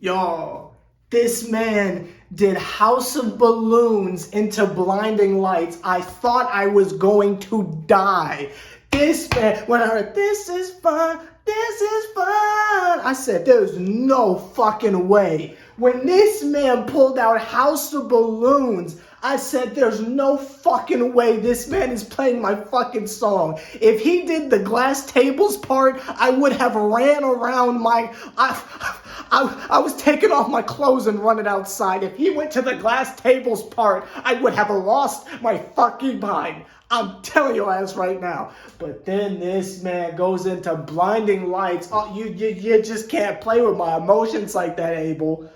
Y'all, this man did House of Balloons into Blinding Lights. I thought I was going to die. This man, when I heard, this is fun, I said, there's no fucking way. When this man pulled out House of Balloons, I said, there's no fucking way this man is playing my fucking song. If he did the glass tables part, I would have ran around I was taking off my clothes and running outside. If he went to the glass tables part, I would have lost my fucking mind. I'm telling your ass right now. But then this man goes into Blinding Lights. Oh, you just can't play with my emotions like that, Abel.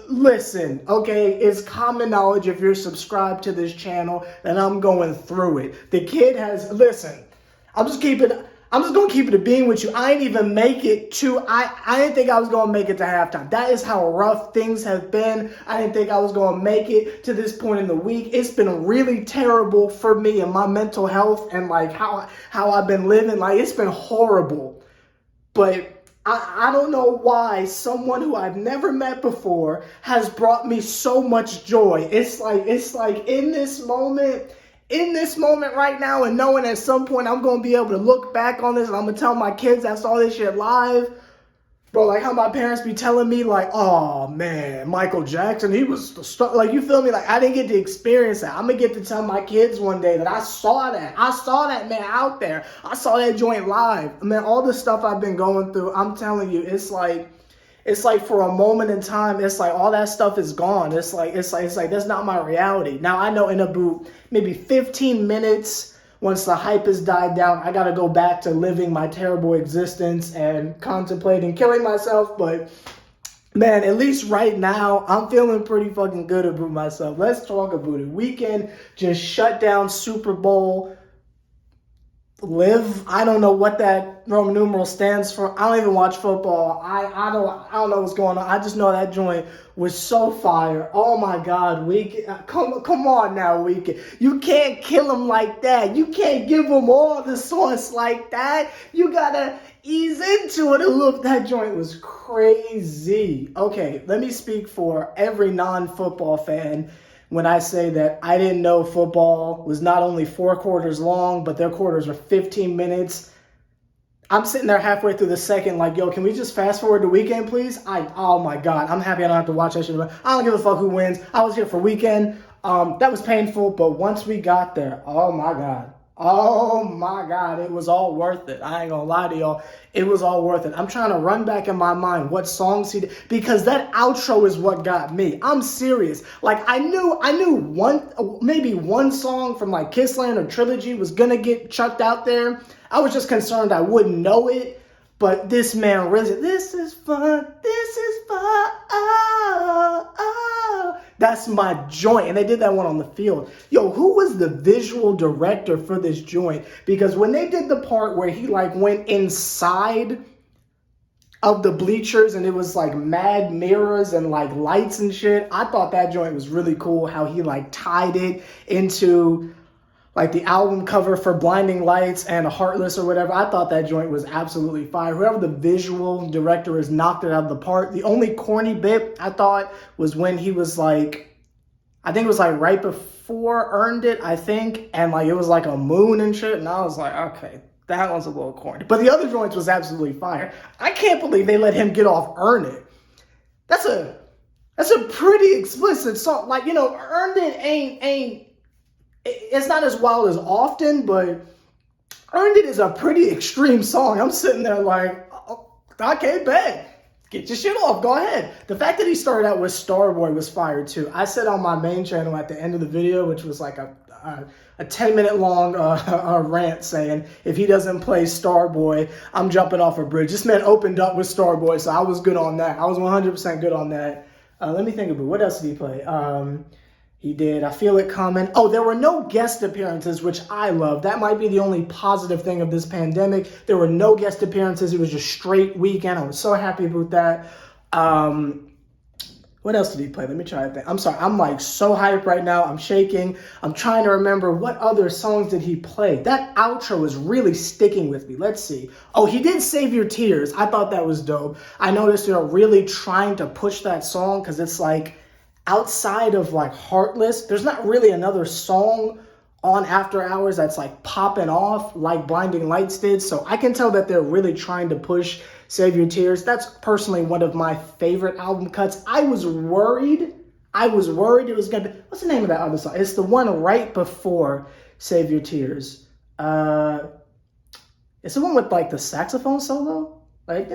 Listen, okay, it's common knowledge if you're subscribed to this channel that I'm going through it. The kid has, listen, I'm just gonna keep it a being with you. I didn't even make it to, I didn't think I was gonna make it to halftime. That is how rough things have been. I didn't think I was gonna make it to this point in the week. It's been really terrible for me and my mental health and like how I've been living. Like, it's been horrible. But I don't know why someone who I've never met before has brought me so much joy. It's like in this moment right now, and knowing at some point I'm going to be able to look back on this and I'm going to tell my kids I saw this shit live. Bro, like how my parents be telling me like, oh man, Michael Jackson, he was the star. Like, you feel me? Like, I didn't get to experience that. I'm going to get to tell my kids one day that I saw that man out there. I saw that joint live. Man, all the stuff I've been going through, I'm telling you, it's like for a moment in time, it's like all that stuff is gone. It's like that's not my reality. Now, I know in about maybe 15 minutes, once the hype has died down, I got to go back to living my terrible existence and contemplating killing myself. But man, at least right now, I'm feeling pretty fucking good about myself. Let's talk about it. Weeknd just shut down Super Bowl LIV. I don't know what that Roman numeral stands for. I don't even watch football. I don't know what's going on. I just know that joint was so fire. Oh my God, Weeknd. Come on now, Weeknd. You can't kill him like that. You can't give him all the sauce like that. You gotta ease into it a little. That joint was crazy. Okay, let me speak for every non-football fan when I say that I didn't know football was not only 4 quarters long, but their quarters are 15 minutes. I'm sitting there halfway through the second like, yo, can we just fast forward to Weeknd, please? Oh my God, I'm happy I don't have to watch that shit. I don't give a fuck who wins. I was here for Weeknd. That was painful, but once we got there, oh my God, it was all worth it. I ain't gonna lie to y'all. It was all worth it. I'm trying to run back in my mind what songs he did, because that outro is what got me. I'm serious. Like, I knew maybe one song from like Kissland or Trilogy was gonna get chucked out there. I was just concerned I wouldn't know it. But this man really, this is fun, oh. That's my joint. And they did that one on the field. Yo, who was the visual director for this joint? Because when they did the part where he like went inside of the bleachers and it was like mad mirrors and like lights and shit, I thought that joint was really cool, how he like tied it into like the album cover for Blinding Lights and Heartless or whatever. I thought that joint was absolutely fire. Whoever the visual director is knocked it out of the park. The only corny bit I thought was when he was like, I think it was like right before Earned It, I think. And like it was like a moon and shit. And I was like, okay, that one's a little corny. But the other joints was absolutely fire. I can't believe they let him get off Earn It. That's a pretty explicit song. Like, you know, Earned It ain't, it's not as wild as Often, but Earned It is a pretty extreme song. I'm sitting there like, oh, okay, bet. Get your shit off. Go ahead. The fact that he started out with Starboy was fire too. I said on my main channel at the end of the video, which was like a 10-minute long rant saying, if he doesn't play Starboy, I'm jumping off a bridge. This man opened up with Starboy, so I was good on that. I was 100% good on that. Let me think about what else did he play? He did I Feel It Coming. Oh, there were no guest appearances, which I love. That might be the only positive thing of this pandemic. There were no guest appearances. It was just straight Weeknd. I was so happy about that. What else did he play? Let me try to think. I'm sorry. I'm like so hyped right now. I'm shaking. I'm trying to remember what other songs did he play. That outro is really sticking with me. Let's see. Oh, he did Save Your Tears. I thought that was dope. I noticed they're really trying to push that song because it's like outside of like Heartless, there's not really another song on After Hours that's like popping off like Blinding Lights did. So I can tell that they're really trying to push Save Your Tears. That's personally one of my favorite album cuts. I was worried it was gonna be, what's the name of that other song? It's the one right before Save Your Tears. It's the one with like the saxophone solo, like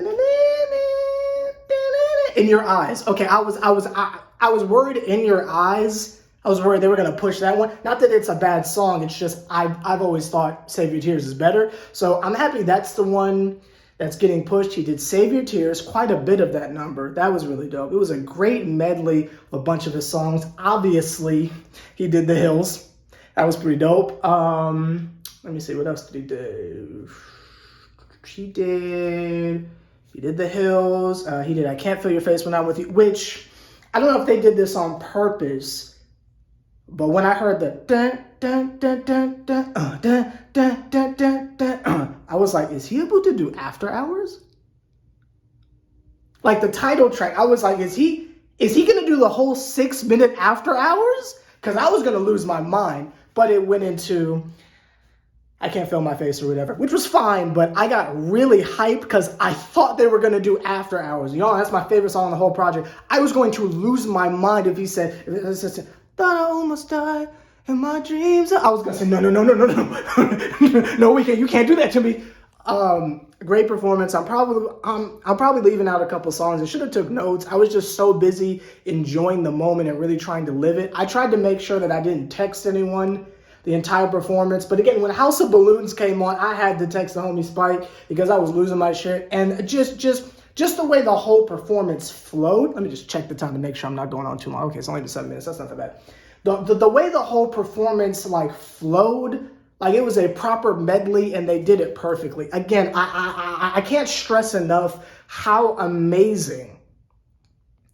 In Your Eyes. Okay, I was worried In Your Eyes. I was worried they were going to push that one. Not that it's a bad song. It's just I've always thought Save Your Tears is better. So I'm happy that's the one that's getting pushed. He did Save Your Tears, quite a bit of that number. That was really dope. It was a great medley of a bunch of his songs. Obviously, he did The Hills. That was pretty dope. Let me see. What else did he do? He did The Hills. He did I Can't Feel Your Face When I'm With You, which I don't know if they did this on purpose. But when I heard the dun dun dun dun dun dun dun dun dun dun, I was like, is he able to do After Hours? Like the title track, I was like, is he gonna do the whole 6-minute After Hours? Because I was gonna lose my mind. But it went into I Can't Feel My Face or whatever, which was fine, but I got really hyped because I thought they were going to do After Hours. You know, that's my favorite song on the whole project. I was going to lose my mind if he said, thought I almost died in my dreams. I was going to say, no. No, you can't do that to me. Great performance. I'm probably leaving out a couple songs. I should have took notes. I was just so busy enjoying the moment and really trying to live it. I tried to make sure that I didn't text anyone the entire performance. But again, when House of Balloons came on, I had to text the homie Spike because I was losing my shit. And just the way the whole performance flowed. Let me just check the time to make sure I'm not going on too long. Okay, it's only been 7 minutes. That's not that bad. The way the whole performance like flowed, like it was a proper medley and they did it perfectly. Again, I can't stress enough how amazing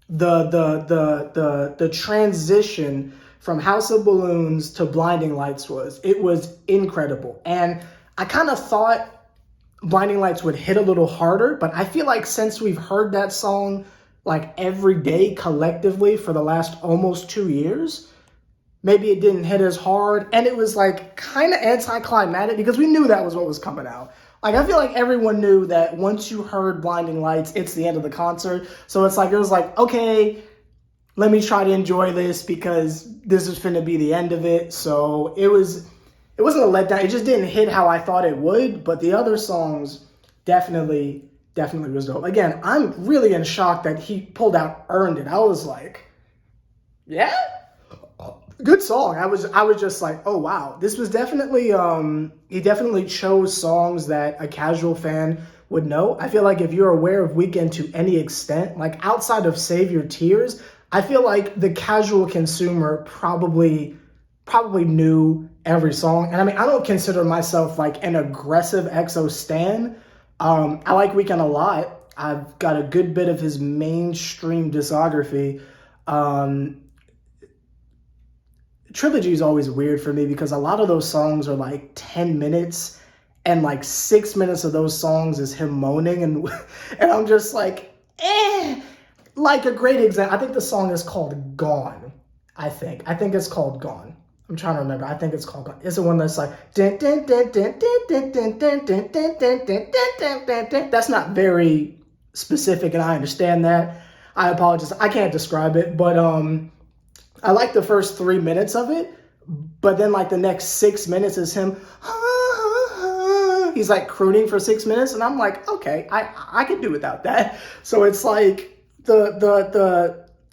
the transition from House of Balloons to Blinding Lights was. It was incredible. And I kind of thought Blinding Lights would hit a little harder, but I feel like since we've heard that song like every day collectively for the last almost 2 years, maybe it didn't hit as hard. And it was like kind of anticlimactic because we knew that was what was coming out. Like, I feel like everyone knew that once you heard Blinding Lights, it's the end of the concert. So it was like, okay, let me try to enjoy this because this is finna be the end of it. So it wasn't a letdown. It just didn't hit how I thought it would, but the other songs definitely was dope. Again, I'm really in shock that he pulled out Earned It. I was like, yeah, good song. I was just like, oh wow. This was definitely, he definitely chose songs that a casual fan would know. I feel like if you're aware of Weeknd to any extent, like outside of Save Your Tears, I feel like the casual consumer probably knew every song. And I mean, I don't consider myself like an aggressive EXO stan. I like Weeknd a lot. I've got a good bit of his mainstream discography. Trilogy is always weird for me because a lot of those songs are like 10 minutes and like 6 minutes of those songs is him moaning and I'm just like, Like a great example, I think the song is called Gone, I think it's called Gone. I'm trying to remember. I think it's called Gone. It's the one that's like, that's not very specific and I understand that. I apologize. I can't describe it, but I like the first 3 minutes of it, but then like the next 6 minutes is him, he's like crooning for 6 minutes and I'm like, okay, I could do without that. So it's like,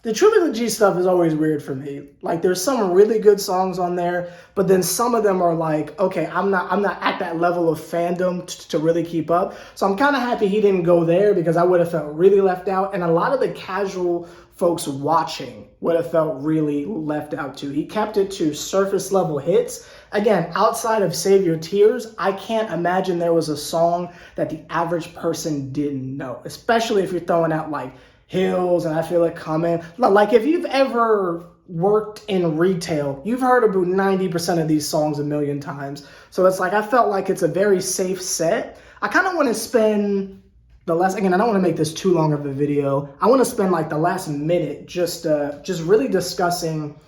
the trilogy stuff is always weird for me. Like there's some really good songs on there, but then some of them are like, okay, I'm not at that level of fandom to really keep up. So I'm kind of happy he didn't go there because I would have felt really left out. And a lot of the casual folks watching would have felt really left out too. He kept it to surface level hits. Again, outside of Save Your Tears, I can't imagine there was a song that the average person didn't know, especially if you're throwing out like Hills, and I Feel It Coming. Like, if you've ever worked in retail, you've heard about 90% of these songs a million times. So it's like, I felt like it's a very safe set. I kind of want to spend the last, again, I don't want to make this too long of a video. I want to spend like the last minute just really discussing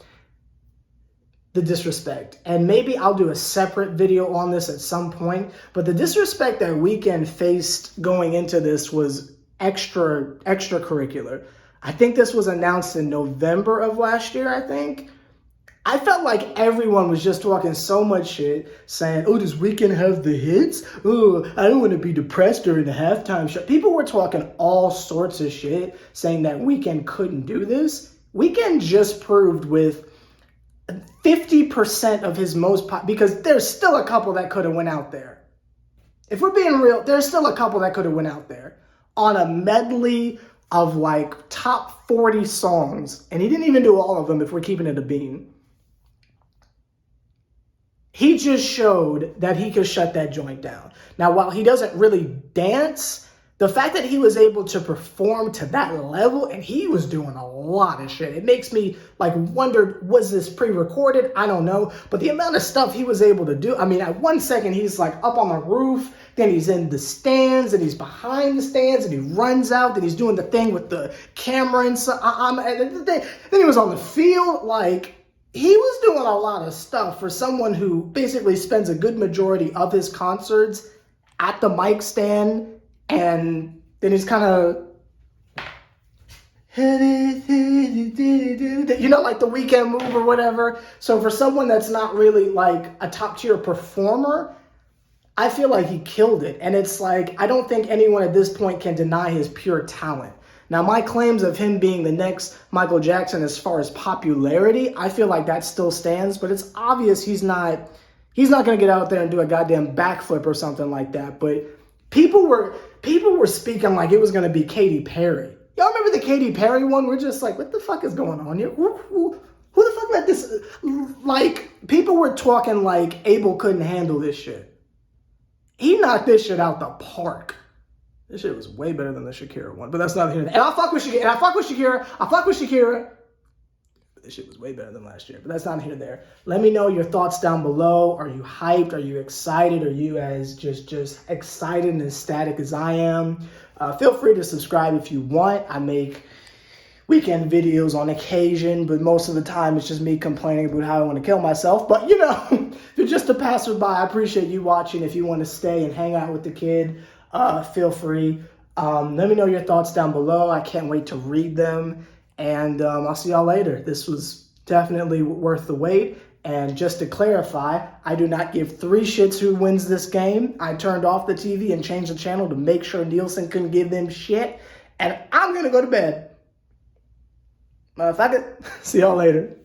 the disrespect. And maybe I'll do a separate video on this at some point. But the disrespect that Weeknd faced going into this was extracurricular. I think this was announced in November of last year, I think. I felt like everyone was just talking so much shit, saying, oh, does Weeknd have the hits? Oh, I don't want to be depressed during the halftime show. People were talking all sorts of shit, saying that Weeknd couldn't do this. Weeknd just proved with 50% of his because there's still a couple that could have went out there. If we're being real, there's still a couple that could have went out there on a medley of like top 40 songs. And he didn't even do all of them if we're keeping it a bean. He just showed that he could shut that joint down. Now, while he doesn't really dance, the fact that he was able to perform to that level, and he was doing a lot of shit. It makes me like wonder, was this pre-recorded? I don't know. But the amount of stuff he was able to do. I mean, at 1 second, he's like up on the roof, then he's in the stands, and he's behind the stands, and he runs out, then he's doing the thing with the camera and so, then he was on the field. Like, he was doing a lot of stuff for someone who basically spends a good majority of his concerts at the mic stand, and then he's kind of, you know, like the Weeknd move or whatever. So for someone that's not really like a top tier performer, I feel like he killed it. And it's like, I don't think anyone at this point can deny his pure talent. Now, my claims of him being the next Michael Jackson as far as popularity, I feel like that still stands, but it's obvious he's not going to get out there and do a goddamn backflip or something like that. But people were speaking like it was going to be Katy Perry. Y'all remember the Katy Perry one? We're just like, what the fuck is going on here? Who the fuck let this? Like, people were talking like Abel couldn't handle this shit. He knocked this shit out the park. This shit was way better than the Shakira one, but that's not here. And I fuck with Shakira. This shit was way better than last year, but that's not here or there. Let me know your thoughts down below. Are you hyped? Are you excited? Are you as just excited and ecstatic as I am? Feel free to subscribe if you want. I make Weeknd videos on occasion, but most of the time it's just me complaining about how I want to kill myself. But, you know, if you're just a passerby, I appreciate you watching. If you want to stay and hang out with the kid, feel free. Let me know your thoughts down below. I can't wait to read them. And I'll see y'all later. This was definitely worth the wait. And just to clarify, I do not give 3 shits who wins this game. I turned off the TV and changed the channel to make sure Nielsen couldn't give them shit. And I'm going to go to bed. Motherfucker. See y'all later.